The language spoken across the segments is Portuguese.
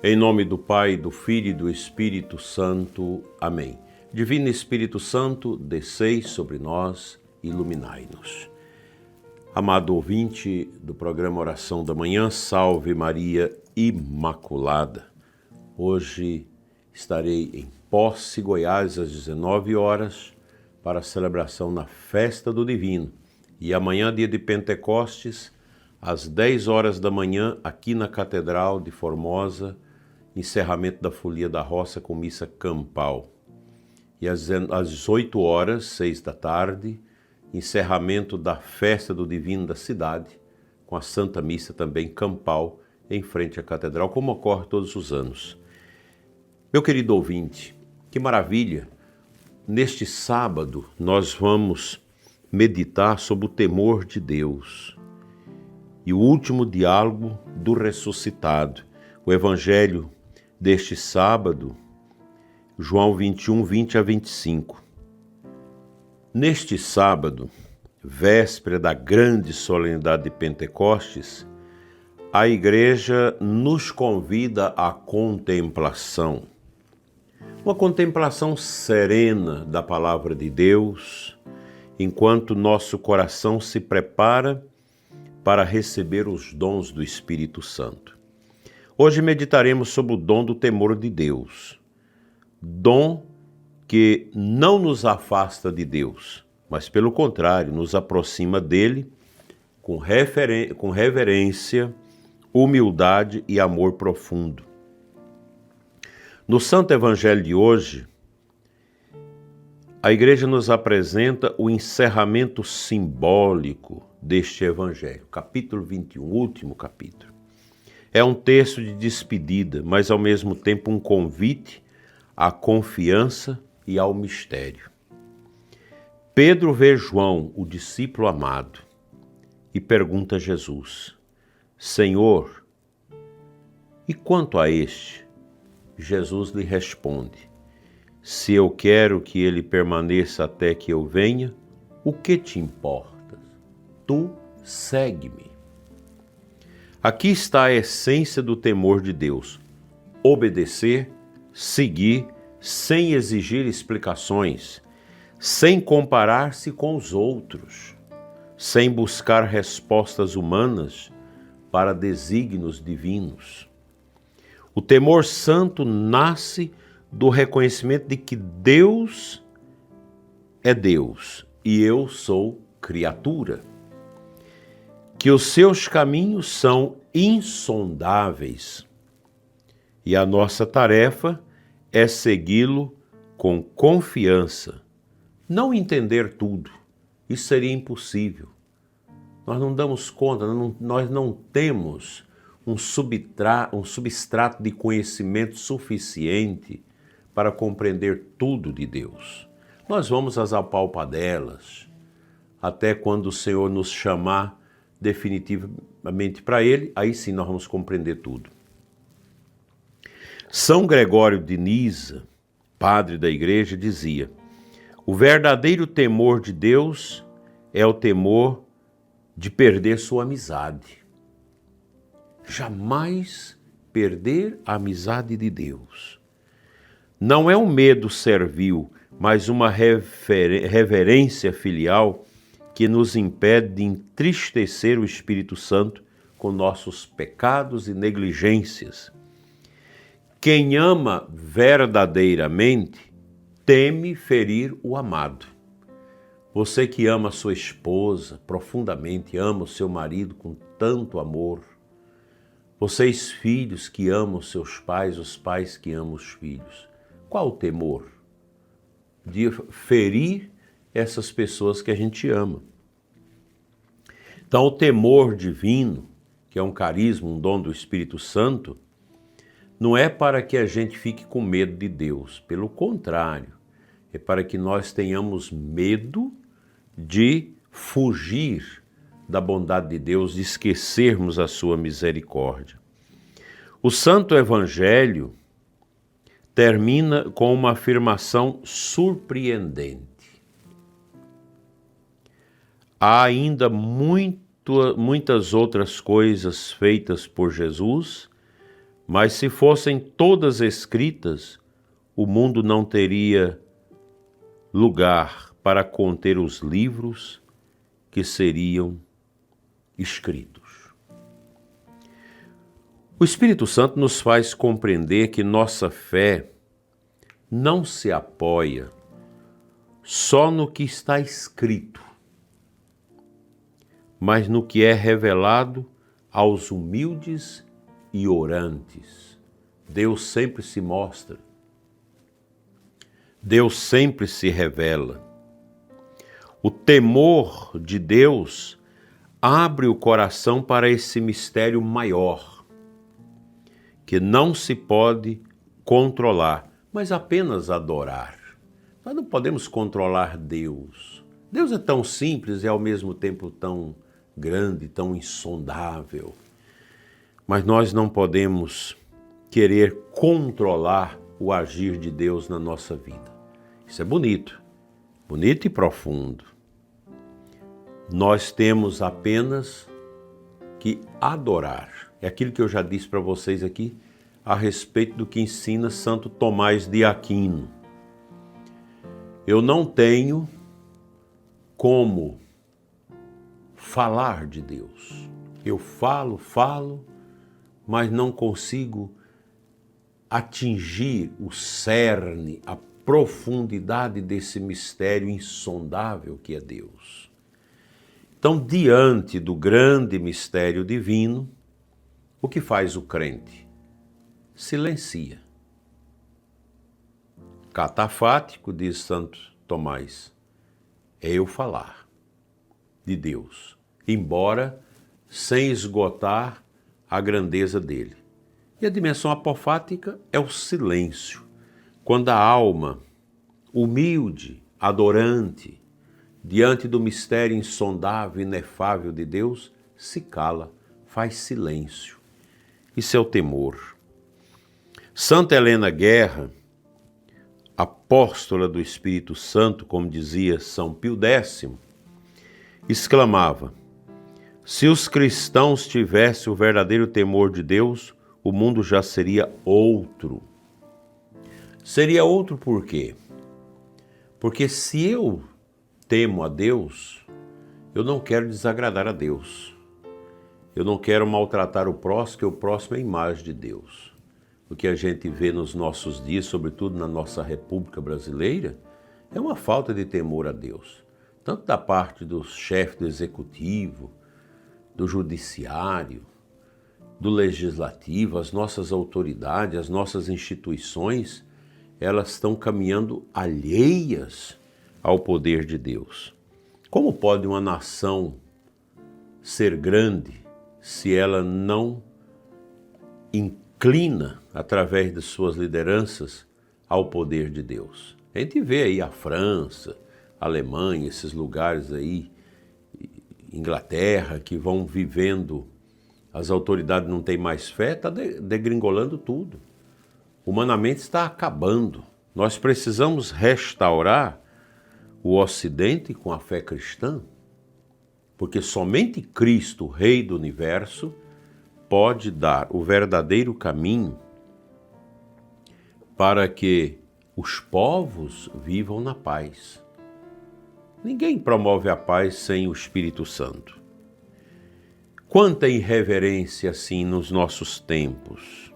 Em nome do Pai, do Filho e do Espírito Santo. Amém. Divino Espírito Santo, descei sobre nós e iluminai-nos. Amado ouvinte do programa Oração da Manhã, Salve Maria Imaculada. Hoje estarei em Posse, Goiás, às 19 horas, para a celebração na Festa do Divino. E amanhã, dia de Pentecostes, às 10 horas da manhã, aqui na Catedral de Formosa, encerramento da Folia da Roça com missa campal. E às 18 horas, 6 da tarde, encerramento da Festa do Divino da cidade, com a Santa Missa também campal, em frente à Catedral, como ocorre todos os anos. Meu querido ouvinte, que maravilha! Neste sábado, nós vamos meditar sobre o temor de Deus e o último diálogo do ressuscitado. O Evangelho deste sábado, João 21, 20 a 25. Neste sábado, véspera da grande solenidade de Pentecostes, a Igreja nos convida à contemplação. Uma contemplação serena da Palavra de Deus, enquanto nosso coração se prepara para receber os dons do Espírito Santo. Hoje meditaremos sobre o dom do temor de Deus. Dom que não nos afasta de Deus, mas pelo contrário, nos aproxima dele com reverência, humildade e amor profundo. No Santo Evangelho de hoje, a Igreja nos apresenta o encerramento simbólico deste Evangelho, capítulo 21, último capítulo. É um texto de despedida, mas ao mesmo tempo um convite à confiança e ao mistério. Pedro vê João, o discípulo amado, e pergunta a Jesus: Senhor, e quanto a este? Jesus lhe responde: se eu quero que ele permaneça até que eu venha, o que te importa? Tu segue-me. Aqui está a essência do temor de Deus: obedecer, seguir, sem exigir explicações, sem comparar-se com os outros, sem buscar respostas humanas para desígnios divinos. O temor santo nasce do reconhecimento de que Deus é Deus e eu sou criatura, que os seus caminhos são insondáveis e a nossa tarefa é segui-lo com confiança. Não entender tudo, isso seria impossível. Nós não damos conta, nós não temos um substrato de conhecimento suficiente para compreender tudo de Deus. Nós vamos às apalpadelas, até quando o Senhor nos chamar definitivamente para Ele, aí sim nós vamos compreender tudo. São Gregório de Nisa, padre da Igreja, dizia: o verdadeiro temor de Deus é o temor de perder sua amizade. Jamais perder a amizade de Deus. Não é um medo servil, mas uma reverência filial que nos impede de entristecer o Espírito Santo com nossos pecados e negligências. Quem ama verdadeiramente teme ferir o amado. Você que ama sua esposa profundamente, ama o seu marido com tanto amor. Vocês filhos que amam seus pais, os pais que amam os filhos. Qual o temor? De ferir essas pessoas que a gente ama. Então o temor divino, que é um carisma, um dom do Espírito Santo, não é para que a gente fique com medo de Deus. Pelo contrário, é para que nós tenhamos medo de fugir da bondade de Deus, de esquecermos a sua misericórdia. O Santo Evangelho termina com uma afirmação surpreendente. Há ainda muitas outras coisas feitas por Jesus, Mas se fossem todas escritas, o mundo não teria lugar para conter os livros que seriam escritos. O Espírito Santo nos faz compreender que nossa fé não se apoia só no que está escrito, mas no que é revelado aos humildes e orantes. Deus sempre se mostra. Deus sempre se revela. O temor de Deus abre o coração para esse mistério maior, que não se pode controlar, mas apenas adorar. Nós não podemos controlar Deus. Deus é tão simples e ao mesmo tempo tão grande, tão insondável. Mas nós não podemos querer controlar o agir de Deus na nossa vida. Isso é bonito, bonito e profundo. Nós temos apenas que adorar. É aquilo que eu já disse para vocês aqui a respeito do que ensina Santo Tomás de Aquino. Eu não tenho como falar de Deus. Eu falo, mas não consigo atingir o cerne, a profundidade desse mistério insondável que é Deus. Então, diante do grande mistério divino, o que faz o crente? Silencia. Catafático, diz Santo Tomás, é eu falar de Deus, embora sem esgotar a grandeza dele. E a dimensão apofática é o silêncio, quando a alma, humilde, adorante, diante do mistério insondável e inefável de Deus, se cala, faz silêncio. Isso é o temor. Santa Helena Guerra, apóstola do Espírito Santo, como dizia São Pio X, exclamava: se os cristãos tivessem o verdadeiro temor de Deus, o mundo já seria outro. Seria outro por quê? Porque se eu temo a Deus, eu não quero desagradar a Deus. Eu não quero maltratar o próximo, porque o próximo é a imagem de Deus. O que a gente vê nos nossos dias, sobretudo na nossa República Brasileira, é uma falta de temor a Deus. Tanto da parte do chefe do executivo, do judiciário, do legislativo, as nossas autoridades, as nossas instituições, elas estão caminhando alheias ao poder de Deus. Como pode uma nação ser grande se ela não inclina, através de suas lideranças, ao poder de Deus? A gente vê aí a França, a Alemanha, esses lugares aí, Inglaterra, que vão vivendo, as autoridades não têm mais fé, está degringolando tudo. Humanamente está acabando. Nós precisamos restaurar o Ocidente com a fé cristã, porque somente Cristo, Rei do Universo, pode dar o verdadeiro caminho para que os povos vivam na paz. Ninguém promove a paz sem o Espírito Santo. Quanta irreverência assim nos nossos tempos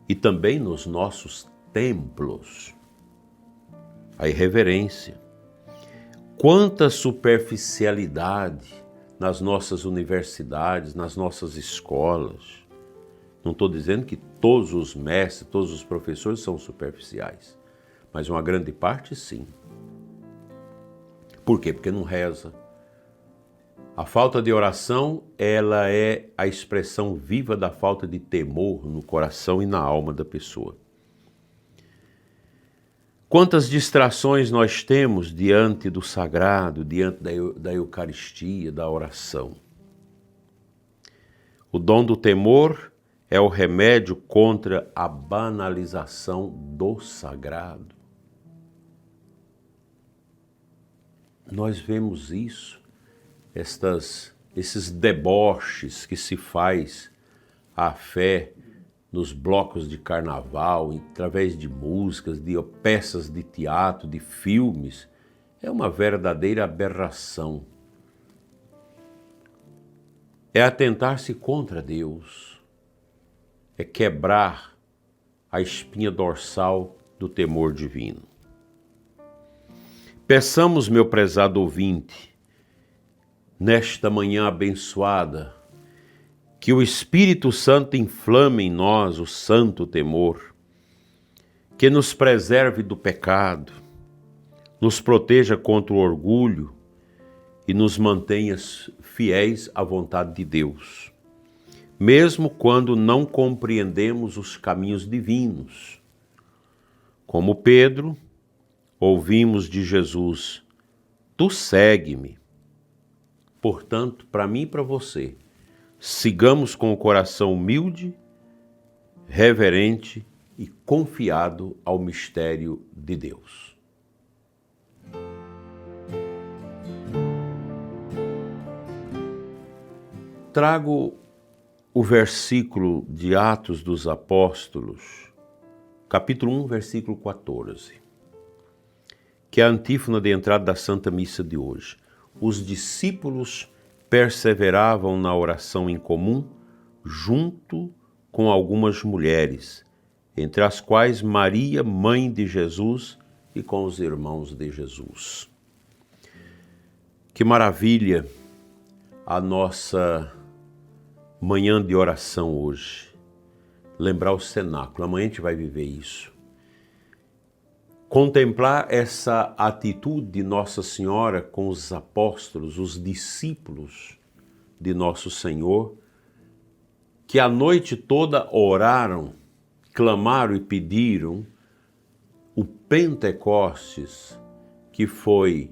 e também nos nossos templos. A irreverência. Quanta superficialidade nas nossas universidades, nas nossas escolas. Não estou dizendo que todos os mestres, todos os professores são superficiais, mas uma grande parte sim. Por quê? Porque não reza. A falta de oração, ela é a expressão viva da falta de temor no coração e na alma da pessoa. Quantas distrações nós temos diante do sagrado, diante da Eucaristia, da oração. O dom do temor é o remédio contra a banalização do sagrado. Nós vemos isso, esses deboches que se faz a fé nos blocos de carnaval, através de músicas, de peças de teatro, de filmes, é uma verdadeira aberração. É atentar-se contra Deus, é quebrar a espinha dorsal do temor divino. Peçamos, meu prezado ouvinte, nesta manhã abençoada, que o Espírito Santo inflame em nós o santo temor, que nos preserve do pecado, nos proteja contra o orgulho e nos mantenha fiéis à vontade de Deus, mesmo quando não compreendemos os caminhos divinos. Como Pedro, ouvimos de Jesus: tu segue-me. Portanto, para mim e para você, sigamos com o coração humilde, reverente e confiado ao mistério de Deus. Trago o versículo de Atos dos Apóstolos, capítulo 1, versículo 14, que é a antífona de entrada da Santa Missa de hoje. Os discípulos perseveravam na oração em comum, junto com algumas mulheres, entre as quais Maria, mãe de Jesus, e com os irmãos de Jesus. Que maravilha a nossa manhã de oração hoje. Lembrar o cenáculo, amanhã a gente vai viver isso. Contemplar essa atitude de Nossa Senhora com os apóstolos, os discípulos de Nosso Senhor, que a noite toda oraram, clamaram e pediram o Pentecostes, que foi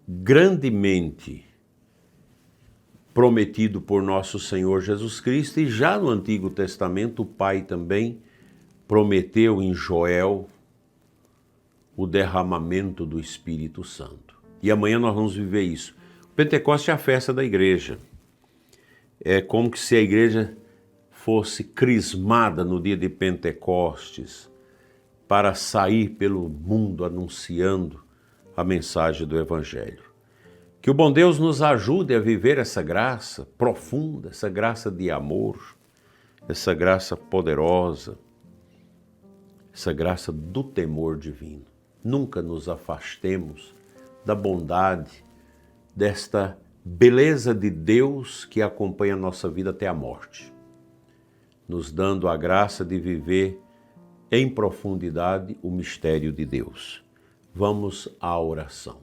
grandemente prometido por Nosso Senhor Jesus Cristo, e já no Antigo Testamento o Pai também prometeu em Joel o derramamento do Espírito Santo. E amanhã nós vamos viver isso. O Pentecostes é a festa da igreja. É como que se a igreja fosse crismada no dia de Pentecostes para sair pelo mundo anunciando a mensagem do Evangelho. Que o bom Deus nos ajude a viver essa graça profunda, essa graça de amor, essa graça poderosa, essa graça do temor divino. Nunca nos afastemos da bondade, desta beleza de Deus que acompanha a nossa vida até a morte, nos dando a graça de viver em profundidade o mistério de Deus. Vamos à oração.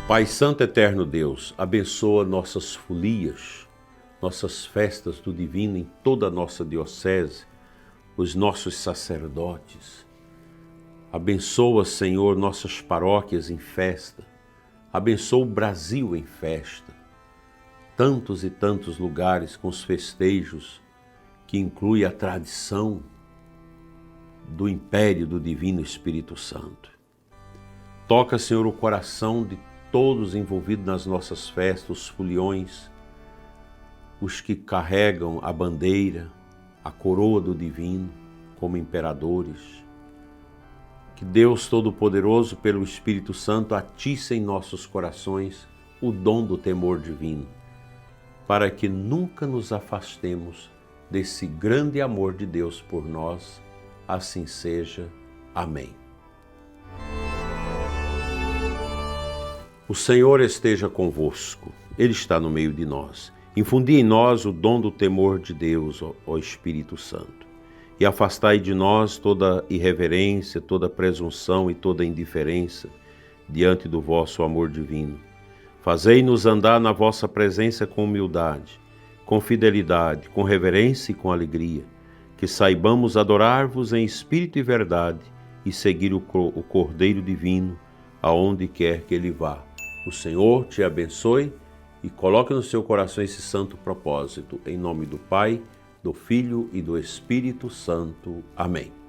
Pai Santo Eterno Deus, abençoa nossas folias, nossas festas do divino em toda a nossa diocese, os nossos sacerdotes. Abençoa, Senhor, nossas paróquias em festa. Abençoa o Brasil em festa. Tantos e tantos lugares com os festejos que inclui a tradição do império do Divino Espírito Santo. Toca, Senhor, o coração de todos envolvidos nas nossas festas, os foliões, os que carregam a bandeira, a coroa do divino como imperadores. Que Deus Todo-Poderoso, pelo Espírito Santo, atice em nossos corações o dom do temor divino, para que nunca nos afastemos desse grande amor de Deus por nós. Assim seja. Amém. O Senhor esteja convosco, Ele está no meio de nós. Infundi em nós o dom do temor de Deus, ó Espírito Santo, e afastai de nós toda irreverência, toda presunção e toda indiferença diante do vosso amor divino. Fazei-nos andar na vossa presença com humildade, com fidelidade, com reverência e com alegria, que saibamos adorar-vos em espírito e verdade e seguir o Cordeiro Divino aonde quer que ele vá. O Senhor te abençoe e coloque no seu coração esse santo propósito. Em nome do Pai, do Filho e do Espírito Santo. Amém.